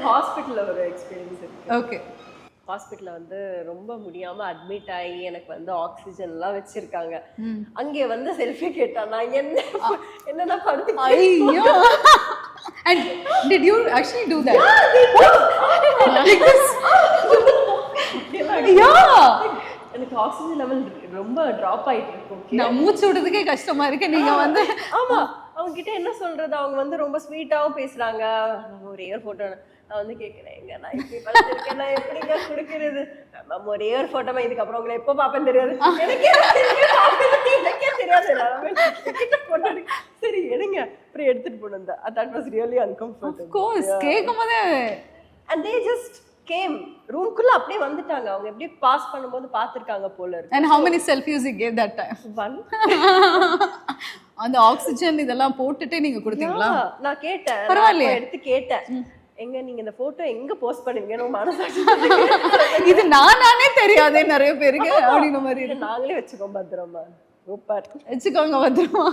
ஹாஸ்பிட்டல்ல ஒரு எக்ஸ்பீரியன்ஸ் இருக்கு. ஓகே. ஹாஸ்பிட்டல்ல வந்து ரொம்ப முடியாம அட்மிட் ஆகி எனக்கு வந்து ஆக்சிஜன் எல்லாம் வச்சிருக்காங்க. அங்கே வந்து செல்ஃபி கேட்டா நான் என்னன்னா படுத்து ஐயோ. And did you actually do that? Like this? Yeah. எனக்கு ஆக்சிஜன் லெவல் ரொம்ப டிராப் ஆயிட்டு இருக்கும். நான் மூச்சு விடுறதுக்கே கஷ்டமா இருக்கு. நீங்க வந்து ஆமா அவங்க கிட்ட என்ன சொல்றது, அவங்க வந்து ரொம்ப ஸ்வீட்டாவும் பேசுறாங்க. ஒரே ஒரு போட்டோ நான் வந்து கேட்கிறேன், எங்க நான் இப்படி படுத்திருக்கேன், நான் எப்படிங்க கொடுக்கறது மேம், ஒரே ஒரு போட்டோ இதுக்கப்புறம் உங்களை எப்போ பார்ப்பேன் தெரியாது, எனக்கே தெரியாது. சரி எடுங்க, அப்புறம் எடுத்துட்டு போனேன். That was really uncomfortable. Of course, கேக்கும்போதே. And they just came ரூம்க்குள்ள அப்படியே வந்துட்டாங்க. அவங்க எப்படி பாஸ் பண்ணும்போது பார்த்திருக்காங்க போல இருக்கு. And how many selfies you gave that time? One. அந்த ஆக்சிஜன் இதெல்லாம் போட்டுட்டே நீங்க கொடுத்தீங்களா? நான் கேட்டேன், பரவாயில்லையே, எடுத்து கேட்டேன், எங்க நீங்க இந்த போட்டோ எங்க போஸ்ட் பண்ணுவீங்க மனசாட்சி இது நானே தெரியாதே நிறைய பேருக்கு அப்படிங்கிற மாதிரி. நாங்களே வச்சுக்கோம் பத்திரமா. சூப்பர், வச்சுக்கோங்க பத்திரமா.